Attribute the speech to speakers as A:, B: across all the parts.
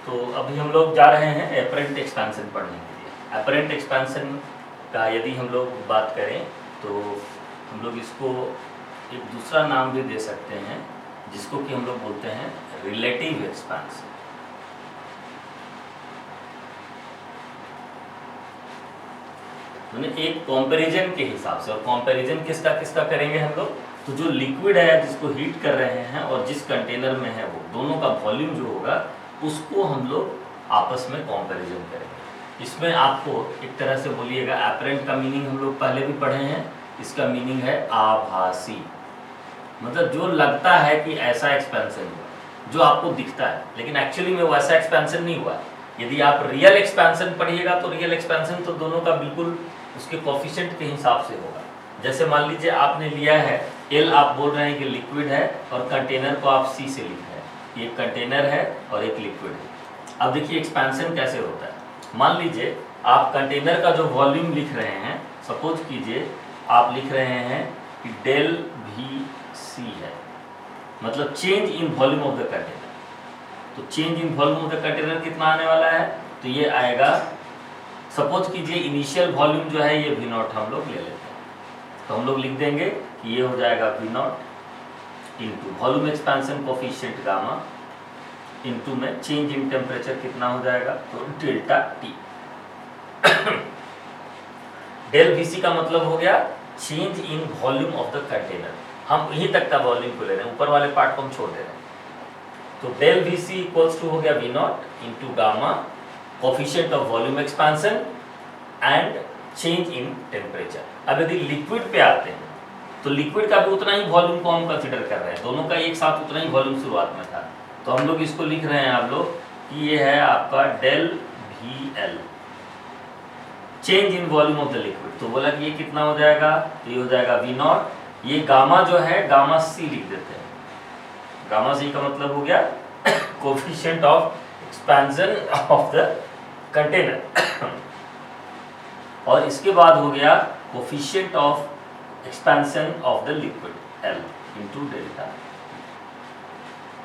A: तो अभी हम लोग जा रहे हैं एपरेंट एक्सपेंशन पढ़ने के लिए। एपरेंट एक्सपेंशन का यदि हम लोग बात करें तो हम लोग इसको एक दूसरा नाम भी दे सकते हैं, जिसको कि हम लोग बोलते हैं रिलेटिव एक्सपेंशन। एक कंपैरिजन के हिसाब से, और कंपैरिजन किसका किसका करेंगे हम लोग, तो जो लिक्विड है जिसको हीट कर रहे हैं और जिस कंटेनर में है वो दोनों का वॉल्यूम जो होगा उसको हम लोग आपस में कंपैरिजन करेंगे। इसमें आपको एक तरह से बोलिएगा, एपरेंट का मीनिंग हम लोग पहले भी पढ़े हैं, इसका मीनिंग है आभासी, मतलब जो लगता है कि ऐसा एक्सपेंशन हुआ, जो आपको दिखता है लेकिन एक्चुअली में वैसा एक्सपेंशन नहीं हुआ। यदि आप रियल एक्सपेंशन पढ़िएगा तो रियल एक्सपेंशन तो दोनों का बिल्कुल उसके कोफिशिएंट के हिसाब से होगा। जैसे मान लीजिए आपने लिया है एल, आप बोल रहे हैं कि लिक्विड है और कंटेनर को आप सी से लिख रहे हैं, ये कंटेनर है और एक लिक्विड है। अब देखिए एक्सपेंशन कैसे होता है। मान लीजिए आप कंटेनर का जो वॉल्यूम लिख रहे हैं, सपोज कीजिए आप लिख रहे हैं कि डेल वी सी है, मतलब change in volume of the container. तो change in volume of the container कितना आने वाला है, तो ये आएगा, सपोज कीजिए इनिशियल वॉल्यूम जो है ये वी नॉट हम लोग ले लेते हैं, तो हम लोग लिख देंगे कि ये हो जाएगा V naught into volume expansion coefficient gamma into में चेंज इन टेम्परेचर कितना हो जाएगा, तो delta T. Del V C का मतलब हो गया change in volume of the container. हम यहीं तक का वॉल्यूम को ले रहे हैं, ऊपर वाले पार्ट को हम छोड़ दे रहे हैं। तो del V C equals to हो गया V naught into gamma coefficient of volume expansion and change in temperature. अब यदि लिक्विड पे आते हैं तो लिक्विड का भी उतना ही वॉल्यूम को हम कंसीडर कर रहे हैं, दोनों का एक साथ उतना ही वॉल्यूम शुरुआत में था, तो हम लोग इसको लिख रहे हैं आप लोग कि ये है आपका del V L change in volume of the liquid. तो बोला कि ये कितना हो जाएगा, तो ये हो जाएगा वी नॉट, ये गामा जो है गामा सी लिख देते हैं। गामा सी का मतलब हो गया coefficient of expansion of the container और इसके बाद हो गया coefficient of expansion of the liquid L into delta.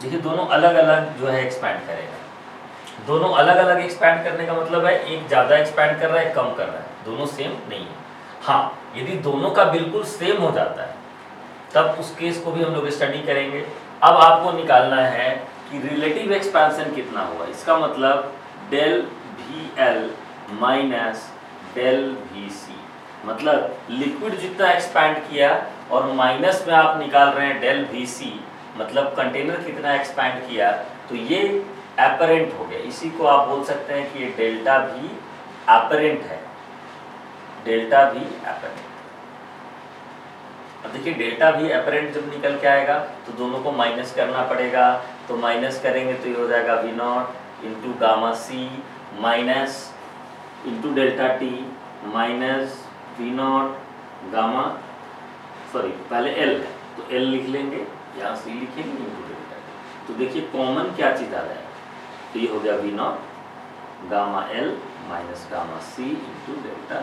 A: देखिए दोनों अलग अलग जो है एक्सपैंड करेगा। दोनों अलग अलग एक्सपैंड करने का मतलब है एक ज़्यादा एक्सपैंड कर रहा है, कम कर रहा है, दोनों सेम नहीं है। हाँ, यदि दोनों का बिल्कुल सेम हो जाता है तब उस केस को भी हम लोग स्टडी करेंगे। अब आपको निकालना है कि रिलेटिव एक्सपेंशन कितना हुआ, इसका मतलब del V L minus del V C, मतलब लिक्विड जितना एक्सपैंड किया और माइनस में आप निकाल रहे हैं डेल वी सी, मतलब कंटेनर कितना एक्सपैंड किया, तो ये एपरेंट हो गया। इसी को आप बोल सकते हैं कि ये डेल्टा भी एपरेंट है, डेल्टा भी एपरेंट। अब देखिए डेल्टा भी एपरेंट जब निकल के आएगा तो दोनों को माइनस करना पड़ेगा, तो माइनस करेंगे तो ये हो जाएगा V naught into gamma C minus into delta T minus V naught gamma, sorry पहले एल है तो एल लिख लेंगे, यहाँ सी लिखेंगे इंटू डेल्टा टी। तो देखिए कॉमन क्या चीज़ आ जाएगा, तो ये हो गया V naught gamma L minus gamma C into delta,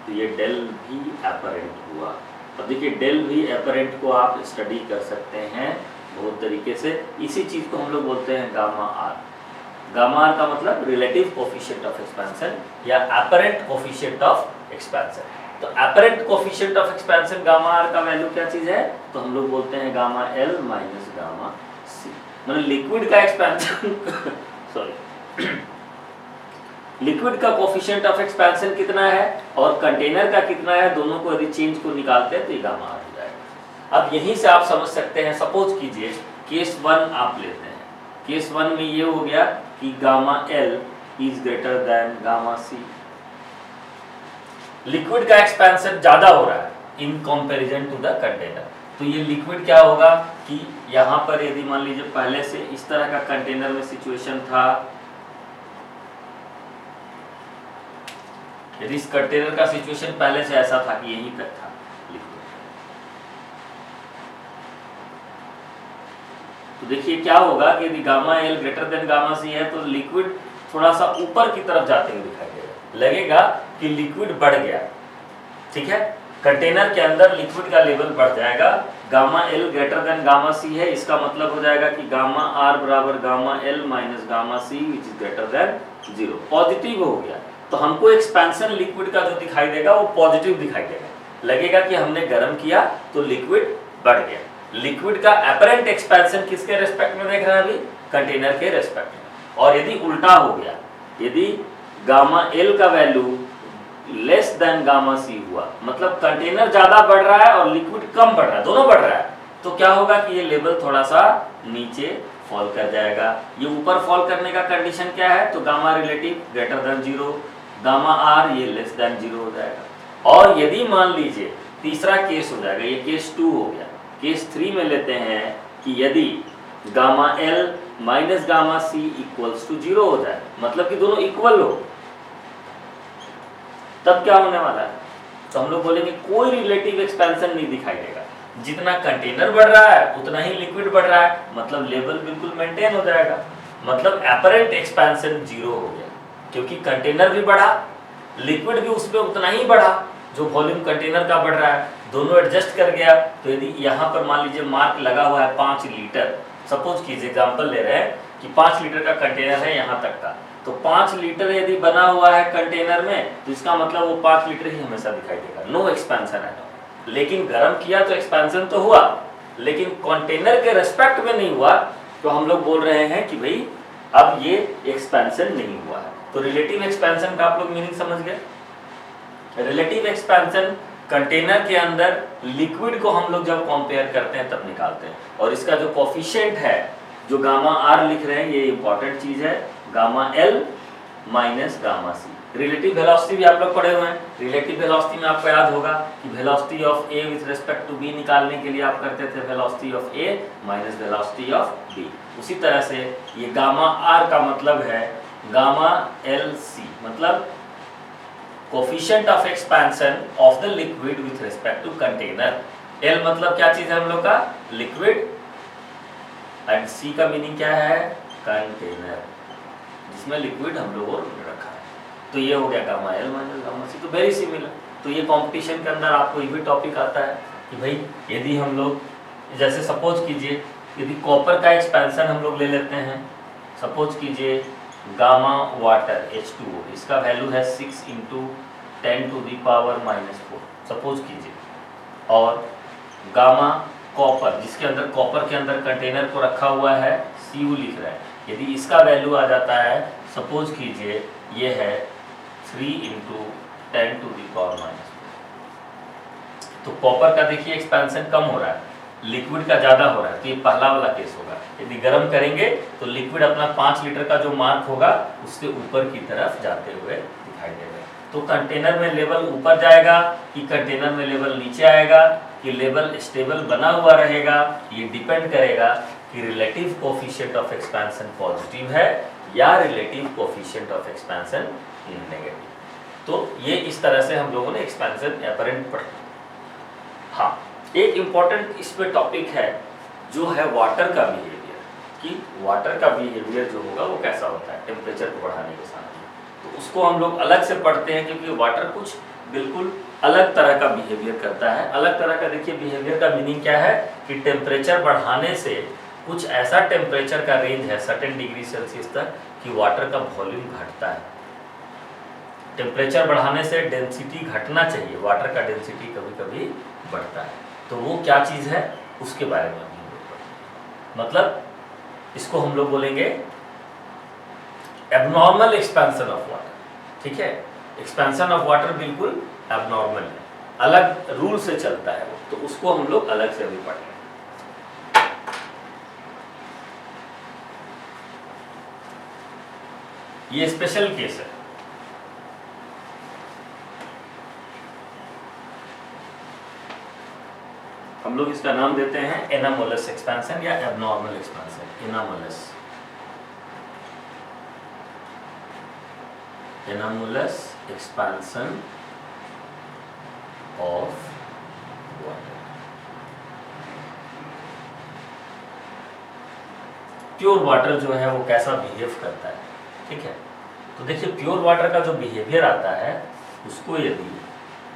A: तो ये डेल भी एपरेंट हुआ। अब देखिए डेल भी एपरेंट को आप स्टडी कर सकते हैं बहुत तरीके से। इसी चीज़ को हम लोग बोलते हैं गामा आर। गामा आर का मतलब रिलेटिव कोफिशिएंट ऑफ एक्सपेंशन या एपरेंट कोफिशिएंट ऑफ एक्सपेंशन। तो apparent coefficient of expansion gamma R का वैल्यू क्या चीज़ है, तो हम लोग बोलते हैं gamma L minus gamma C. मतलब लिक्विड का एक्सपेंशन सॉरी लिक्विड का कोफिशिएंट ऑफ एक्सपेंशन कितना है और कंटेनर का कितना है, दोनों को यदि चेंज को निकालते हैं तो ये गामा आ जाएगा। अब यहीं से आप समझ सकते हैं, सपोज कीजिए केस 1 आप लेते हैं। केस 1 में ये हो गया कि gamma L is greater than gamma C. Liquid का एक्सपेंशन ज्यादा हो रहा है in comparison to the container, तो ये लिक्विड क्या होगा कि यहाँ पर यदि मान लीजिए पहले से इस तरह का कंटेनर में सिचुएशन था, यदि इस कंटेनर का सिचुएशन पहले से ऐसा था कि यहीं तक था लिक्विड, तो देखिए क्या होगा कि यदि gamma L greater than gamma C है तो लिक्विड थोड़ा सा ऊपर की तरफ जाते हुए दिखाई देगा, लगेगा कि लिक्विड बढ़ गया, ठीक है। कंटेनर के अंदर लिक्विड का लेवल बढ़ जाएगा, gamma L greater than gamma C है, इसका मतलब हो जाएगा कि गामा आर बराबर gamma L minus gamma C which is greater than 0। Positive हो गया तो हमको एक्सपेंशन लिक्विड का जो दिखाई देगा वो पॉजिटिव दिखाई देगा, लगेगा कि हमने गर्म किया तो लिक्विड बढ़ गया। लिक्विड का एपरेंट एक्सपेंशन किसके रेस्पेक्ट में देख रहे हैं अभी, कंटेनर के रेस्पेक्ट में। और यदि उल्टा हो गया, यदि गामा एल का वैल्यू लेस देन गामा सी हुआ, मतलब कंटेनर ज्यादा बढ़ रहा है और लिक्विड कम बढ़ रहा है, दोनों बढ़ रहा है, तो क्या होगा कि ये लेवल थोड़ा सा नीचे फॉल कर जाएगा। ये ऊपर फॉल करने का कंडीशन क्या है, तो gamma relative greater than 0, gamma R ये लेस देन 0 हो जाएगा। और यदि मान लीजिए तीसरा केस हो जाएगा, ये केस 2 हो गया, केस 3 में लेते हैं कि यदि gamma L minus gamma C equals to 0 हो जाए, मतलब कि दोनों इक्वल हो, तब क्या होने वाला है, तो हम लोग बोलेंगे कोई रिलेटिव एक्सपेंशन नहीं दिखाई देगा, जितना कंटेनर बढ़ रहा है उतना ही लिक्विड बढ़ रहा है, मतलब लेवल बिल्कुल मेंटेन हो जाएगा, मतलब एपरेंट एक्सपेंशन 0 हो गया, क्योंकि कंटेनर भी बढ़ा, लिक्विड भी उसमें उतना ही बढ़ा जो वॉल्यूम कंटेनर का बढ़ रहा है, दोनों एडजस्ट कर गया। तो यदि यहाँ पर मान लीजिए मार्क लगा हुआ है 5 लीटर, सपोज कीजिए एग्जांपल ले रहे हैं कि 5 लीटर का कंटेनर है यहाँ तक का, तो 5 लीटर यदि बना हुआ है कंटेनर में तो इसका मतलब वो 5 लीटर ही हमेशा दिखाई देगा, नो एक्सपेंशन है। लेकिन गर्म किया तो एक्सपेंशन तो हुआ, लेकिन कंटेनर के रेस्पेक्ट में नहीं हुआ, तो हम लोग बोल रहे हैं कि भाई अब ये एक्सपेंशन नहीं हुआ है। तो रिलेटिव एक्सपेंशन का आप लोग मीनिंग समझ गए। रिलेटिव एक्सपेंशन कंटेनर के अंदर लिक्विड को हम लोग जब कंपेयर करते हैं तब निकालते हैं, और इसका जो कोफिशिएंट है जो गामा आर लिख रहे हैं ये इंपॉर्टेंट चीज है, गामा एल माइनस गामा सी। रिलेटिव वेलोसिटी भी आप लोग पढ़े हुए हैं, रिलेटिव वेलोसिटी में आपको याद होगा कि velocity of A with respect to B निकालने के लिए आप करते थे velocity of A minus velocity of B. उसी तरह से ये गामा आर का मतलब है गामा एल सी, मतलब coefficient of expansion of the liquid with respect to container. L मतलब क्या चीज है हम लोग का, लिक्विड, एंड सी का मीनिंग क्या है, कंटेनर जिसमें लिक्विड हम लोगों ने रखा है। तो ये हो गया गामा एल माइनस गामा सी, तो वेरी सिमिलर। तो ये कंपटीशन के अंदर आपको ये भी टॉपिक आता है कि भाई यदि हम लोग जैसे सपोज कीजिए यदि कॉपर का एक्सपेंशन हम लोग ले लेते हैं, सपोज कीजिए गामा वाटर H2O, इसका वैल्यू है 6 × 10⁻⁻⁴ सपोज कीजिए, और गामा कॉपर जिसके अंदर कॉपर के अंदर कंटेनर को रखा हुआ है Cu लिख रहा है, यदि इसका वैल्यू आ जाता है सपोज कीजिए ये है 3 × 10⁻⁻⁴, तो कॉपर का देखिए एक्सपेंशन कम हो रहा है, लिक्विड का ज़्यादा हो रहा है, तो ये पहला वाला केस होगा। यदि गर्म करेंगे तो लिक्विड अपना 5 लीटर का जो मार्क होगा उससे ऊपर की तरफ जाते हुए दिखाई देगा। तो कंटेनर में लेवल ऊपर जाएगा कि कंटेनर में लेवल नीचे आएगा कि लेवल स्टेबल बना हुआ रहेगा, ये डिपेंड करेगा कि relative coefficient of expansion positive है या relative coefficient of expansion negative. तो ये इस तरह से हम लोगों ने एक्सपेंशन एपरेंट पढ़ा। हाँ, एक इम्पॉर्टेंट इस पे टॉपिक है जो है वाटर का बिहेवियर, कि वाटर का बिहेवियर जो होगा वो कैसा होता है टेम्परेचर को बढ़ाने के साथ। तो उसको हम लोग अलग से पढ़ते हैं क्योंकि वाटर कुछ बिल्कुल अलग तरह का बिहेवियर करता है। अलग तरह का देखिए बिहेवियर का मीनिंग क्या है कि टेम्परेचर बढ़ाने से कुछ ऐसा टेम्परेचर का रेंज है सर्टेन डिग्री सेल्सियस तक कि वाटर का वॉल्यूम घटता है। टेम्परेचर बढ़ाने से डेंसिटी घटना चाहिए, वाटर का डेंसिटी कभी कभी बढ़ता है। तो वो क्या चीज़ है उसके बारे में हम लोग, मतलब इसको हम लोग बोलेंगे एबनॉर्मल एक्सपेंशन ऑफ वाटर। ठीक है, एक्सपेंशन ऑफ वाटर बिल्कुल एबनॉर्मल है, अलग रूल से चलता है वो, तो उसको हम लोग अलग से भी पढ़ेंगे। ये स्पेशल केस है। हम लोग इसका नाम देते हैं एनामोलस एक्सपेंशन या abnormal expansion. Anomalous expansion of water. Pure water जो है वो कैसा बिहेव करता है, ठीक है। तो देखिए प्योर वाटर का जो बिहेवियर आता है उसको यदि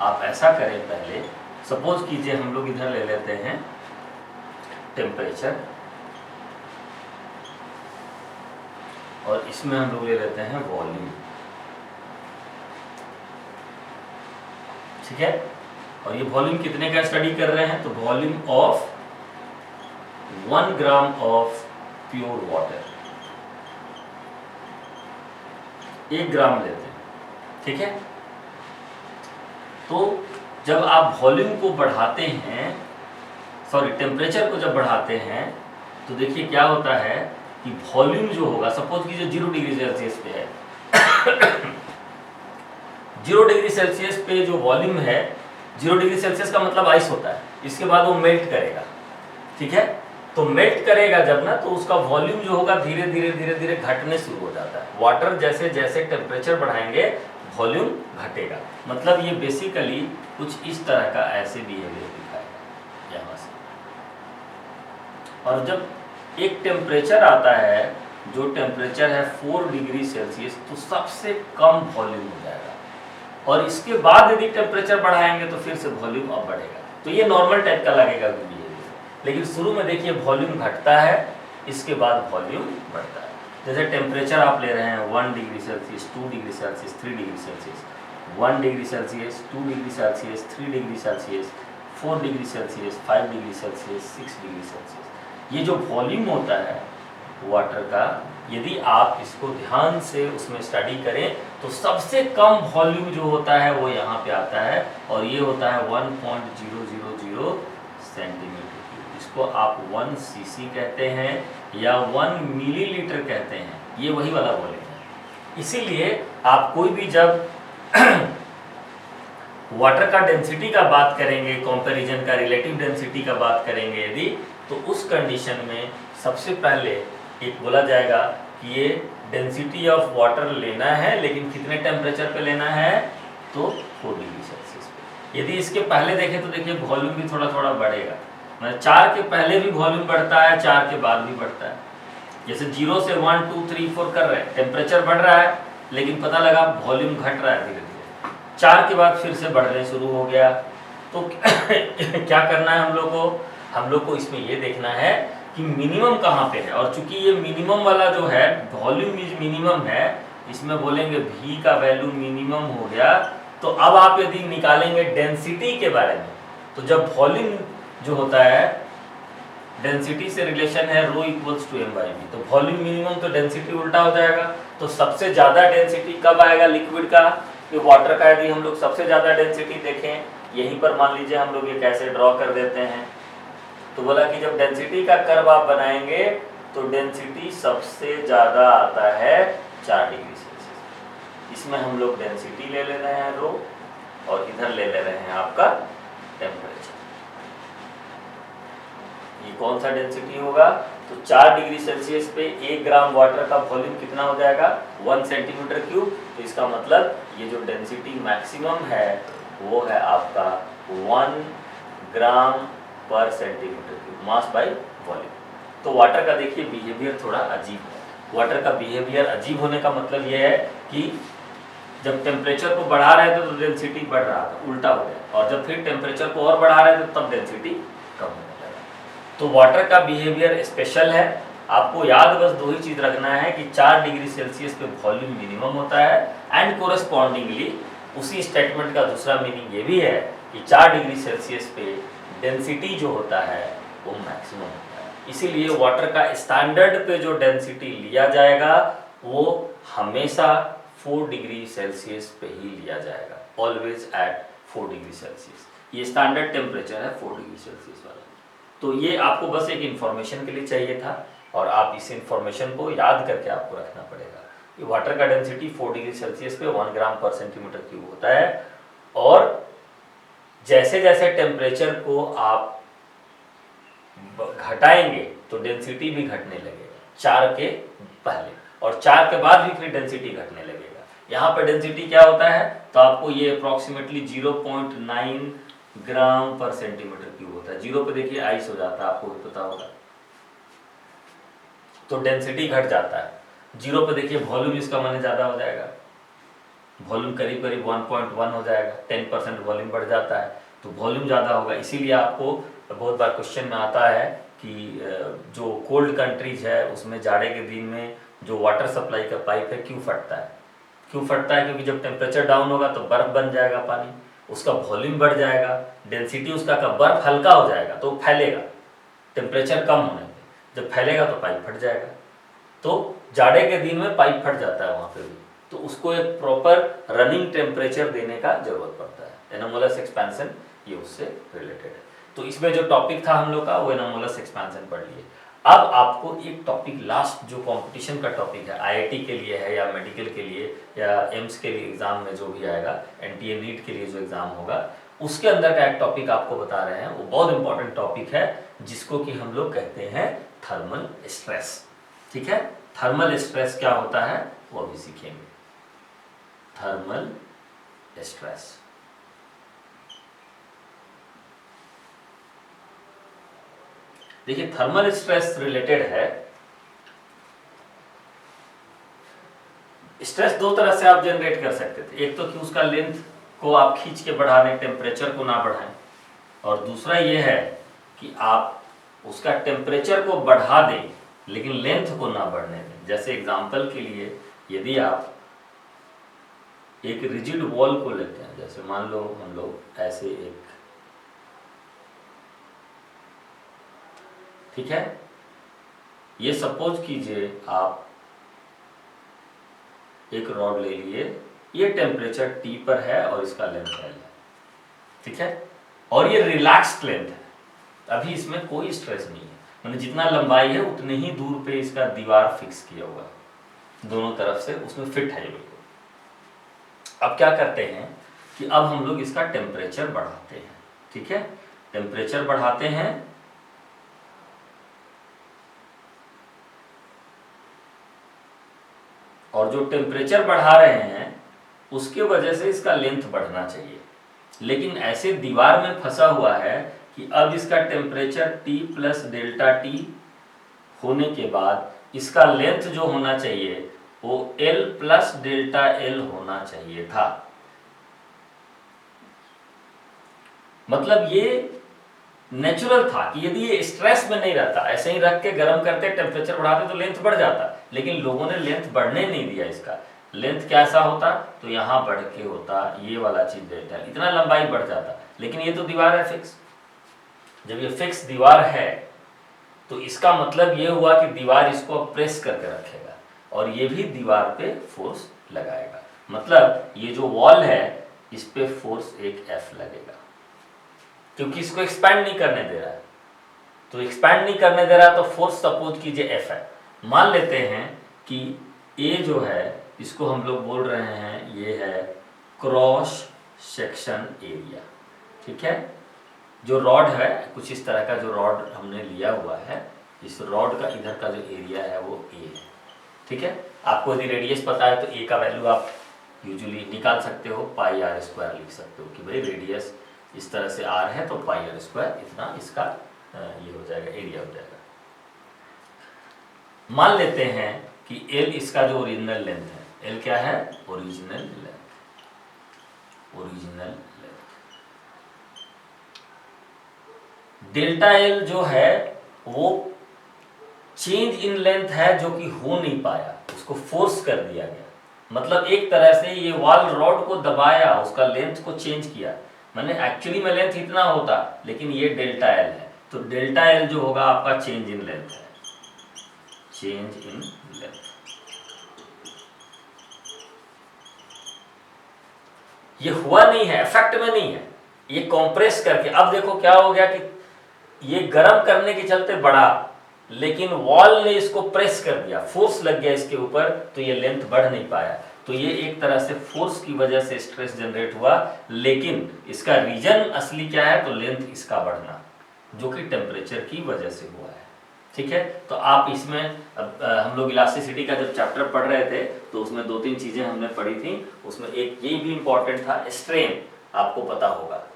A: आप ऐसा करें, पहले सपोज कीजिए हम लोग इधर ले लेते हैं टेम्परेचर, और इसमें हम लोग ले लेते हैं वॉल्यूम, ठीक है। और ये वॉल्यूम कितने का स्टडी कर रहे हैं, तो volume of 1 gram of pure water, 1 ग्राम लेते हैं, ठीक है। तो जब आप वॉल्यूम को बढ़ाते हैं, सॉरी टेम्परेचर को जब बढ़ाते हैं, तो देखिए क्या होता है कि वॉल्यूम जो होगा, सपोज कीजिए 0 डिग्री सेल्सियस पे है 0 डिग्री सेल्सियस पे जो वॉल्यूम है, 0 डिग्री सेल्सियस का मतलब आइस होता है, इसके बाद वो मेल्ट करेगा, ठीक है। तो मेल्ट करेगा जब ना, तो उसका वॉल्यूम जो होगा धीरे धीरे धीरे धीरे घटने शुरू हो जाता है। वाटर जैसे जैसे टेम्परेचर बढ़ाएंगे वॉल्यूम घटेगा, मतलब ये बेसिकली कुछ इस तरह का ऐसे बिहेवियर दिखाएगा यहाँ से। और जब एक टेम्परेचर आता है, जो टेम्परेचर है 4 डिग्री सेल्सियस, तो सबसे कम वॉल्यूम हो जाएगा, और इसके बाद यदि टेम्परेचर बढ़ाएंगे तो फिर से वॉल्यूम अब बढ़ेगा। तो ये नॉर्मल टाइप का लगेगा बिहेवियर, लेकिन शुरू में देखिए वॉल्यूम घटता है, इसके बाद वॉल्यूम बढ़ता है। जैसे टेम्परेचर आप ले रहे हैं 1 degree Celsius, 2 degree Celsius, 3 degree Celsius, 1 degree Celsius, 2 degree Celsius, 3 degree Celsius, 4 degree Celsius, 5 degree Celsius, 6 degree Celsius. ये जो वॉल्यूम होता है वाटर का, यदि आप इसको ध्यान से उसमें स्टडी करें, तो सबसे कम वॉल्यूम जो होता है वो यहाँ पे आता है, और ये होता है 1.000 सेंटीमीटर। इसको आप 1 cc कहते हैं या 1 मिलीलीटर कहते हैं, ये वही वाला वॉल्यूम है। इसीलिए आप कोई भी जब वाटर का डेंसिटी का बात करेंगे, कंपैरिजन का, रिलेटिव डेंसिटी का बात करेंगे यदि, तो उस कंडीशन में सबसे पहले एक बोला जाएगा कि ये डेंसिटी ऑफ वाटर लेना है, लेकिन कितने टेम्परेचर पे लेना है, तो 4 डिग्री सेल्सियस पे। यदि इसके पहले देखें तो देखिए वॉल्यूम भी थोड़ा थोड़ा बढ़ेगा, मतलब 4 के पहले भी वॉल्यूम बढ़ता है, 4 के बाद भी बढ़ता है। जैसे 0 से 1 2 3 4 कर रहे हैं, टेम्परेचर बढ़ रहा है, लेकिन पता लगा वॉल्यूम घट रहा है धीरे धीरे, 4 के बाद फिर से बढ़ने शुरू हो गया। तो क्या करना है हम लोग को इसमें ये देखना है कि मिनिमम कहाँ पे है, और चूंकि ये मिनिमम वाला जो है वॉल्यूम इज मिनिमम है, इसमें बोलेंगे v का वैल्यू मिनिमम हो गया। तो अब आप यदि निकालेंगे डेंसिटी के बारे में, तो जब वॉल्यूम जो होता है, डेंसिटी से रिलेशन है रो इक्वल्स टू m/v, तो वॉल्यूम मिनिमम तो डेंसिटी उल्टा हो जाएगा। तो सबसे ज़्यादा डेंसिटी कब आएगा लिक्विड का, कि वाटर का यदि हम लोग सबसे ज़्यादा डेंसिटी देखें, यहीं पर मान लीजिए हम लोग ये कैसे ड्रॉ कर देते हैं, तो बोला कि जब डेंसिटी का कर्व आप बनाएंगे तो डेंसिटी सबसे ज़्यादा आता है 4 डिग्री सेल्सियस। इसमें हम लोग डेंसिटी ले रहे हैं रो, और इधर ले रहे हैं आपका टेम्परेचर। ये कौन सा डेंसिटी होगा, तो 4 डिग्री सेल्सियस पे 1 ग्राम वाटर का वॉल्यूम कितना हो जाएगा, 1 सेंटीमीटर क्यूब। तो इसका मतलब ये जो डेंसिटी मैक्सिमम है वो है आपका 1 ग्राम पर centimetre cube, mass by volume. तो वाटर का देखिए बिहेवियर थोड़ा अजीब है। वाटर का बिहेवियर अजीब होने का मतलब ये है कि जब टेम्परेचर को बढ़ा रहे थे तो डेंसिटी बढ़ रहा था, उल्टा हो गया, और जब फिर टेम्परेचर को और बढ़ा रहे थे तब डेंसिटी कम होने लगा। तो वाटर का बिहेवियर स्पेशल है। आपको याद बस 2 ही चीज़ रखना है कि 4 डिग्री सेल्सियस पे वॉल्यूम मिनिमम होता है, एंड कोरस्पॉन्डिंगली उसी स्टेटमेंट का दूसरा मीनिंग ये भी है कि 4 डिग्री सेल्सियस पे डेंसिटी जो होता है वो मैक्सिमम होता है। इसीलिए वाटर का स्टैंडर्ड पे जो डेंसिटी लिया जाएगा वो हमेशा 4 डिग्री सेल्सियस पे ही लिया जाएगा, ऑलवेज एट 4 डिग्री सेल्सियस। ये स्टैंडर्ड टेम्परेचर है 4 डिग्री सेल्सियस वाला। तो ये आपको बस एक इन्फॉर्मेशन के लिए चाहिए था, और आप इस इन्फॉर्मेशन को याद करके आपको रखना पड़ेगा। ये वाटर का डेंसिटी 4 डिग्री सेल्सियस पे 1 ग्राम पर सेंटीमीटर क्यूब होता है, और जैसे जैसे टेम्परेचर को आप घटाएंगे तो डेंसिटी भी घटने लगेगा, 4 के पहले, और 4 के बाद भी फिर डेंसिटी घटने लगेगा। यहाँ पर डेंसिटी क्या होता है, तो आपको ये अप्रॉक्सीमेटली 0.9 ग्राम पर सेंटीमीटर क्यूब होता है। 0 पे देखिए आइस हो जाता है, आपको भी पता होगा, तो डेंसिटी घट जाता है। 0 पे देखिए वॉल्यूम इसका माने ज़्यादा हो जाएगा। वॉल्यूम करीब करीब 1.1 हो जाएगा, 10% वॉल्यूम बढ़ जाता है तो वॉल्यूम ज़्यादा होगा। इसीलिए आपको बहुत बार क्वेश्चन में आता है कि जो कोल्ड कंट्रीज है उसमें जाड़े के दिन में जो वाटर सप्लाई का पाइप है क्यों फटता है। क्यों फटता है? क्योंकि जब टेम्परेचर डाउन होगा तो बर्फ़ बन जाएगा पानी, उसका वॉल्यूम बढ़ जाएगा, डेंसिटी उसका का बर्फ़ हल्का हो जाएगा तो वो फैलेगा टेम्परेचर कम होने पे। जब फैलेगा तो पाइप फट जाएगा। तो जाड़े के दिन में पाइप फट जाता है वहाँ पे भी, तो उसको एक प्रॉपर रनिंग टेम्परेचर देने का जरूरत पड़ता है। एनोमोलस एक्सपेंशन ये उससे रिलेटेड है। तो इसमें जो टॉपिक था हम लोग का वो एनोमोलस एक्सपेंशन पढ़ लिए। अब आपको एक टॉपिक लास्ट जो कंपटीशन का टॉपिक है, आईआईटी के लिए है या मेडिकल के लिए या एम्स के लिए एग्जाम में जो भी आएगा, एनटीए नीट के लिए जो एग्जाम होगा उसके अंदर का एक टॉपिक आपको बता रहे हैं। वो बहुत इंपॉर्टेंट टॉपिक है जिसको कि हम लोग कहते हैं थर्मल स्ट्रेस। ठीक है, थर्मल स्ट्रेस क्या होता है वो अभी सीखेंगे। थर्मल स्ट्रेस देखिए, थर्मल स्ट्रेस रिलेटेड है। स्ट्रेस दो तरह से आप जनरेट कर सकते थे। एक तो कि उसका लेंथ को आप खींच के बढ़ा दें, टेम्परेचर को ना बढ़ाएं, और दूसरा ये है कि आप उसका टेम्परेचर को बढ़ा दें लेकिन लेंथ को ना बढ़ने दें। जैसे एग्जांपल के लिए यदि आप एक रिजिड वॉल को लेते हैं, जैसे मान लो हम लोग ऐसे एक, ठीक है, ये सपोज कीजिए आप एक रॉड ले लिए, ये टेम्परेचर T पर है और इसका लेंथ L है, ठीक है, और ये रिलैक्स्ड लेंथ है, अभी इसमें कोई स्ट्रेस नहीं है, मतलब जितना लंबाई है उतने ही दूर पे इसका दीवार फिक्स किया हुआ है, दोनों तरफ से उसमें फिट है ये बिल्कुल। अब क्या करते हैं कि अब हम लोग इसका टेम्परेचर बढ़ाते हैं, ठीक है, टेम्परेचर बढ़ाते हैं और जो टेम्परेचर बढ़ा रहे हैं उसके वजह से इसका लेंथ बढ़ना चाहिए, लेकिन ऐसे दीवार में फंसा हुआ है कि अब इसका temperature T plus delta T होने के बाद इसका लेंथ जो होना चाहिए वो L प्लस डेल्टा L होना चाहिए था। मतलब ये नेचुरल था कि यदि ये स्ट्रेस में नहीं रहता, ऐसे ही रख के गर्म करते टेम्परेचर बढ़ाते तो लेंथ बढ़ जाता, लेकिन लोगों ने लेंथ बढ़ने नहीं दिया। इसका लेंथ कैसा होता तो यहाँ बढ़ के होता, ये वाला चीज डेल्टा, इतना लंबाई बढ़ जाता, लेकिन ये तो दीवार है फिक्स। जब ये फिक्स दीवार है तो इसका मतलब ये हुआ कि दीवार इसको प्रेस करके रखेगा और ये भी दीवार पे फोर्स लगाएगा, मतलब ये जो वॉल है इस पे फोर्स एक F लगेगा क्योंकि इसको एक्सपैंड नहीं करने दे रहा है। तो एक्सपैंड नहीं करने दे रहा है तो फोर्स सपोज कीजिए F है। मान लेते हैं कि A जो है इसको हम लोग बोल रहे हैं ये है क्रॉस सेक्शन एरिया, ठीक है, जो रॉड है कुछ इस तरह का जो रॉड हमने लिया हुआ है, इस रॉड का इधर का जो एरिया है वो A है, ठीक है। आपको यदि रेडियस पता है तो A का वैल्यू आप यूजुअली निकाल सकते हो, पाई आर स्क्वायर लिख सकते हो कि भाई रेडियस इस तरह से R है तो पाई आर स्क्वायर इतना इसका ये हो जाएगा, एरिया हो जाएगा। मान लेते हैं कि L इसका जो ओरिजिनल लेंथ है, L क्या है, original length, original length. Delta L जो है वो चेंज इन लेंथ है जो कि हो नहीं पाया, उसको फोर्स कर दिया गया, मतलब एक तरह से ये वॉल रॉड को दबाया, उसका लेंथ को चेंज किया, मैंने एक्चुअली में लेंथ इतना होता लेकिन ये डेल्टा L है, तो डेल्टा L जो होगा आपका चेंज इन लेंथ है, चेंज इन लेंथ। ये हुआ नहीं है, इफेक्ट में नहीं है, ये कंप्रेस करके, अब देखो क्या हो गया कि ये गर्म करने के चलते बढ़ा लेकिन वॉल ने इसको प्रेस कर दिया, फोर्स लग गया इसके ऊपर, तो ये लेंथ बढ़ नहीं पाया। तो ये एक तरह से फोर्स की वजह से स्ट्रेस जनरेट हुआ, लेकिन इसका रीजन असली क्या है तो लेंथ इसका बढ़ना, जो कि टेम्परेचर की वजह से हुआ है, ठीक है। तो आप इसमें हम लोग इलास्टिसिटी का जब चैप्टर पढ़ रहे थे तो उसमें दो तीन चीजें हमने पढ़ी थी, उसमें एक ये भी इंपॉर्टेंट था, स्ट्रेन आपको पता होगा,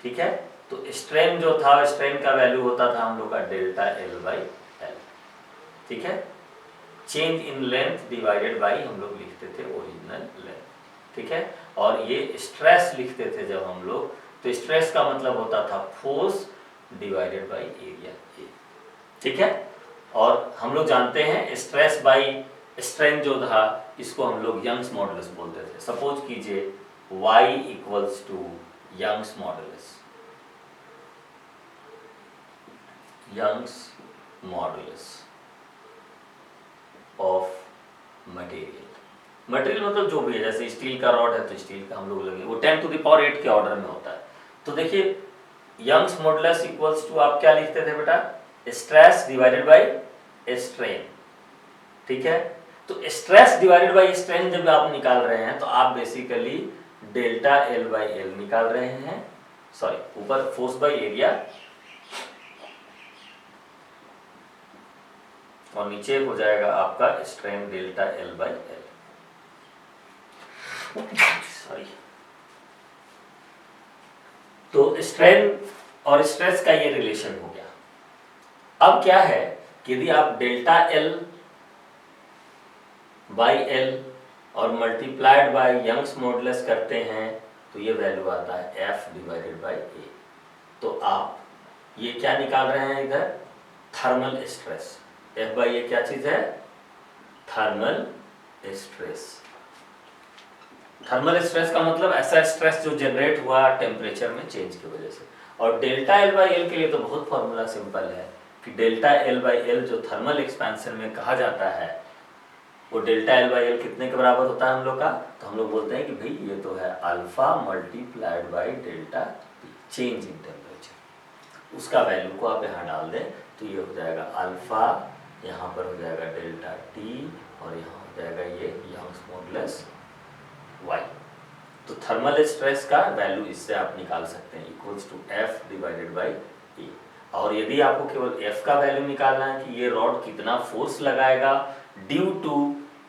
A: ठीक है। तो स्ट्रेन जो था, स्ट्रेन का वैल्यू होता था हम लोग का डेल्टा L बाई L, ठीक है, change in length divided by हम लोग लिखते थे ओरिजिनल लेंथ, ठीक है। और ये स्ट्रेस लिखते थे जब हम लोग, तो स्ट्रेस का मतलब होता था force divided by area A, ठीक है। और हम लोग जानते हैं स्ट्रेस बाय स्ट्रेन जो था इसको हम लोग यंग्स मॉडुलस बोलते थे। सपोज कीजिए y equals to Young's modulus, Young's modulus of material. Material मतलब जो भी है, जैसे स्टील का रॉड है तो स्टील का हम लोग लगे, वो 10 टू द पावर 8 के ऑर्डर में होता है। तो देखिए यंग्स मॉडुलस इक्वल्स टू आप क्या लिखते थे बेटा, स्ट्रेस डिवाइडेड बाय स्ट्रेन, ठीक है। तो स्ट्रेस डिवाइडेड बाय स्ट्रेन जब आप निकाल रहे हैं तो आप basically delta L by L निकाल रहे हैं, सॉरी ऊपर फोर्स बाय एरिया और नीचे हो जाएगा आपका strain delta L by L, sorry. तो स्ट्रेन और स्ट्रेस का ये रिलेशन हो गया। अब क्या है कि यदि आप डेल्टा एल बाई एल और मल्टीप्लाइड बाय यंग्स मॉडुलस करते हैं तो ये वैल्यू आता है एफ डिवाइडेड बाय ए। तो आप ये क्या निकाल रहे हैं इधर, थर्मल स्ट्रेस। एफ बाई ए क्या चीज है, थर्मल स्ट्रेस। थर्मल स्ट्रेस का मतलब ऐसा स्ट्रेस जो जनरेट हुआ टेम्परेचर में चेंज की वजह से। और डेल्टा एल बाई एल के लिए तो बहुत फॉर्मूला सिंपल है कि डेल्टा एल बाई एल जो थर्मल एक्सपेंशन में कहा जाता है वो डेल्टा एल बाई एल कितने के बराबर होता है हम लोग का, तो हम लोग बोलते हैं कि भाई ये तो है alpha multiplied by delta T, change in temperature. उसका वैल्यू को आप यहाँ डाल दें तो ये हो जाएगा अल्फा, यहाँ पर हो जाएगा डेल्टा टी और यहाँ हो जाएगा ये यंग्स मॉडुलस वाई। तो थर्मल स्ट्रेस का वैल्यू इससे आप निकाल सकते हैं equals to F divided by A. और यदि आपको केवल एफ का वैल्यू निकालना है कि ये रॉड कितना फोर्स लगाएगा due to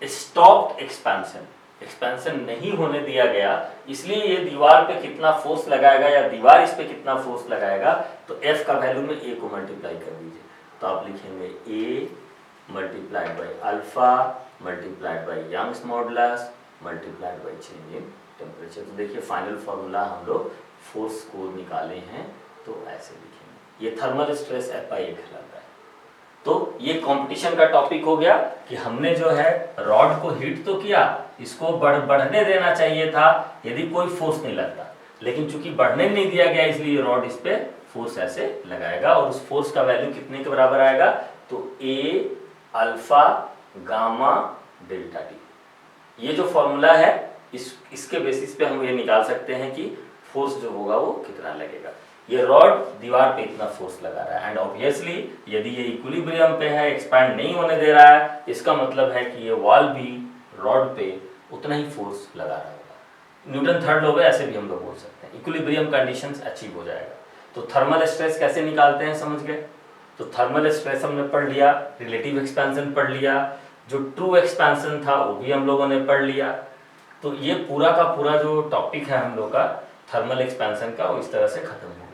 A: stopped expansion, expansion नहीं होने दिया गया इसलिए ये दीवार पे कितना फोर्स लगाएगा या दीवार इस पे कितना फोर्स लगाएगा, तो एफ का वैल्यू में ए को मल्टीप्लाई कर दीजिए। तो आप लिखेंगे A multiplied by alpha multiplied by Young's modulus multiplied by change in temperature. तो देखिए फाइनल फॉर्मूला हम लोग फोर्स को निकाले हैं तो ऐसे लिखेंगे, ये थर्मल स्ट्रेस एफ बाई ए कहलाता है। तो ये कंपटीशन का टॉपिक हो गया कि हमने जो है रॉड को हीट तो किया, इसको बढ़ने देना चाहिए था यदि कोई फोर्स नहीं लगता, लेकिन चूंकि बढ़ने नहीं दिया गया इसलिए रॉड इस पे फोर्स ऐसे लगाएगा और उस फोर्स का वैल्यू कितने के बराबर आएगा, तो ए अल्फा गामा डेल्टा टी। ये जो फॉर्मूला है इसके बेसिस पे हम ये निकाल सकते हैं कि फोर्स जो होगा वो कितना लगेगा। ये रॉड दीवार पे इतना फोर्स लगा रहा है एंड ऑब्वियसली यदि ये इक्विलिब्रियम पे है, एक्सपैंड नहीं होने दे रहा है, इसका मतलब है कि ये वॉल भी रॉड पे उतना ही फोर्स लगा रहा होगा। न्यूटन थर्ड लॉ ऐसे भी हम लोग बोल सकते हैं, इक्विलिब्रियम कंडीशंस अचीव हो जाएगा। तो थर्मल स्ट्रेस कैसे निकालते हैं समझ गए। तो थर्मल स्ट्रेस हमने पढ़ लिया, रिलेटिव एक्सपेंशन पढ़ लिया, जो ट्रू एक्सपेंशन था वो भी हम लोगों ने पढ़ लिया। तो ये पूरा का पूरा जो टॉपिक है हम लोग का थर्मल एक्सपेंशन का वो इस तरह से खत्म हो गया।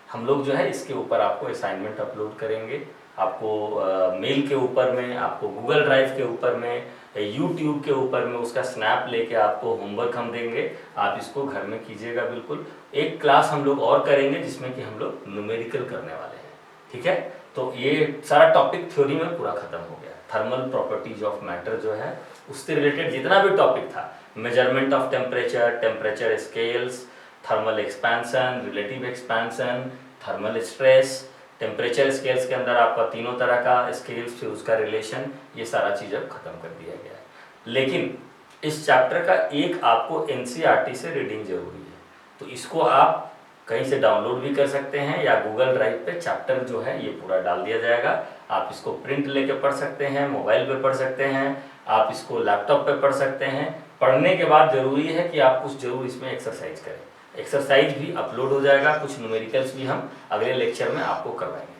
A: हम लोग जो है इसके ऊपर आपको असाइनमेंट अपलोड करेंगे, आपको मेल के ऊपर में, आपको गूगल ड्राइव के ऊपर में, यूट्यूब के ऊपर में उसका स्नैप लेके आपको होमवर्क हम देंगे, आप इसको घर में कीजिएगा बिल्कुल। एक क्लास हम लोग और करेंगे जिसमें कि हम लोग न्यूमेरिकल करने वाले हैं, ठीक है। तो ये सारा टॉपिक थ्योरी में पूरा खत्म हो गया। थर्मल प्रॉपर्टीज ऑफ मैटर जो है उससे रिलेटेड जितना भी टॉपिक था, measurement of temperature, temperature scales, thermal expansion, relative expansion, thermal stress, temperature scales के अंदर आपका तीनों तरह का स्केल्स फिर उसका रिलेशन, ये सारा चीज़ अब खत्म कर दिया गया है। लेकिन इस चैप्टर का एक आपको एनसीईआरटी से रीडिंग जरूरी है, तो इसको आप कहीं से डाउनलोड भी कर सकते हैं या गूगल ड्राइव पे चैप्टर जो है ये पूरा डाल दिया जाएगा। आप इसको प्रिंट लेके पढ़ सकते हैं, मोबाइल पे पढ़ सकते हैं, आप इसको लैपटॉप पे पढ़ सकते हैं। पढ़ने के बाद ज़रूरी है कि आप कुछ जरूर इसमें एक्सरसाइज करें। एक्सरसाइज भी अपलोड हो जाएगा, कुछ न्यूमेरिकल्स भी हम अगले लेक्चर में आपको करवाएंगे।